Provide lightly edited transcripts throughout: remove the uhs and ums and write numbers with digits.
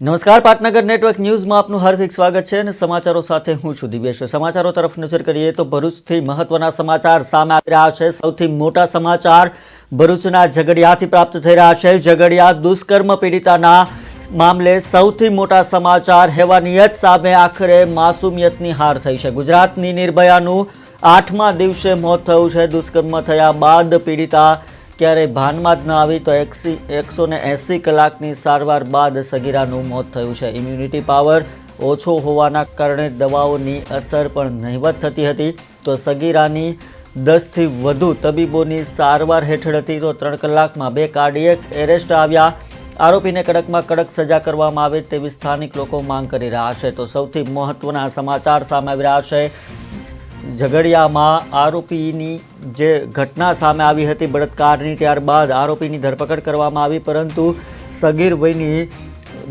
નમસ્કાર, પાટનગર નેટવર્ક ન્યૂઝમાં આપનું હાર્દિક સ્વાગત છે અને સમાચારો સાથે હું છું દિવ્યેશ। સમાચારો તરફ નજર કરીએ તો ભરૂચથી મહત્વના સમાચાર સામે આવી રહ્યા છે। સૌથી મોટા સમાચાર ભરૂચના ઝઘડિયાથી પ્રાપ્ત થઈ રહ્યા છે। ઝઘડિયા દુષ્કર્મ પીડિતાના મામલે સૌથી મોટા સમાચાર હેવાની જ સામે આખરે માસૂમિયતની હાર થઈ છે। ગુજરાતની નિર્ભયાનું 8મા દિવસે મોત થયું છે। દુષ્કર્મ થયા બાદ પીડિતા ક્યારેય ભાનમાં જ ન આવી તો 180 કલાકની સારવાર બાદ સગીરાનું મોત થયું છે। ઇમ્યુનિટી પાવર ઓછો હોવાના કારણે દવાઓની અસર પણ નહિવત થતી હતી તો સગીરાની 10થી વધુ તબીબોની સારવાર હેઠળ હતી તો 3 કલાકમાં 2 કાર્ડિયક એરેસ્ટ આવ્યા। આરોપીને કડકમાં કડક સજા કરવામાં આવે તેવી સ્થાનિક લોકો માંગ કરી રહ્યા છે। તો સૌથી મહત્વના સમાચાર સામે આવી રહ્યા છે। ઝઘડિયામાં આરોપીની જે ઘટના સામે આવી હતી બળાત્કારની, ત્યારબાદ આરોપીની ધરપકડ કરવામાં આવી, પરંતુ સગીર વયની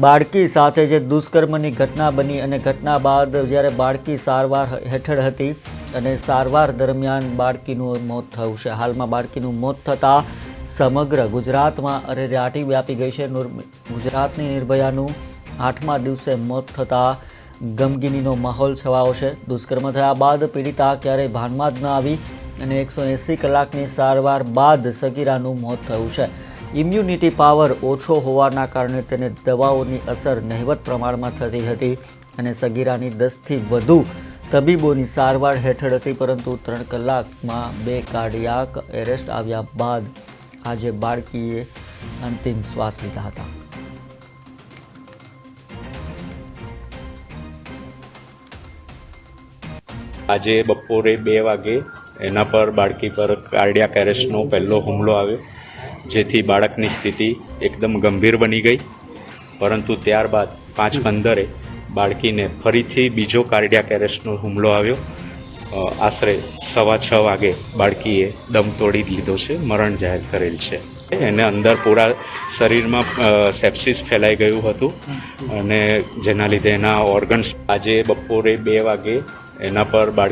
બાળકી સાથે જે દુષ્કર્મની ઘટના બની અને ઘટના બાદ જ્યારે બાળકી સારવાર હેઠળ હતી અને સારવાર દરમિયાન બાળકીનું મોત થયું છે। હાલમાં બાળકીનું મોત થતાં સમગ્ર ગુજરાતમાં અરેરાટી વ્યાપી ગઈ છે। ગુજરાતની નિર્ભયાનું 8મા દિવસે મોત થતાં ગમગીનીનો માહોલ છવાયો છે। દુષ્કર્મ થયા બાદ પીડિતા ક્યારેય ભાનમાં જ ન આવી અને 180 કલાકની સારવાર બાદ સગીરાનું મોત થયું છે। ઇમ્યુનિટી પાવર ઓછો હોવાના કારણે તેને દવાઓની અસર નહિવત પ્રમાણમાં થતી હતી અને સગીરાની 10થી વધુ તબીબોની સારવાર હેઠળ હતી, પરંતુ 3 કલાકમાં 2 કાર્ડિયાક એરેસ્ટ આવ્યા બાદ આજે બાળકીએ અંતિમ શ્વાસ લીધા હતા। આજે બપોરે 2 વાગે એના પર બાળકી પર કાર્ડિયાક એરેસ્ટનો પહેલો હુમલો આવ્યો, જેથી બાળકની સ્થિતિ એકદમ ગંભીર બની ગઈ, પરંતુ ત્યારબાદ 5:15 બાળકીને ફરીથી બીજો કાર્ડિયાક એરેસ્ટનો હુમલો આવ્યો। આશરે 6:15 વાગે બાળકીએ દમ તોડી લીધો છે, મરણ જાહેર કરેલ છે। એને અંદર પૂરા શરીરમાં સેપ્સિસ ફેલાઈ ગયું હતું અને જેના લીધે એના ઓર્ગન્સ આજે બપોરે 2 વાગે એના પર બાળકી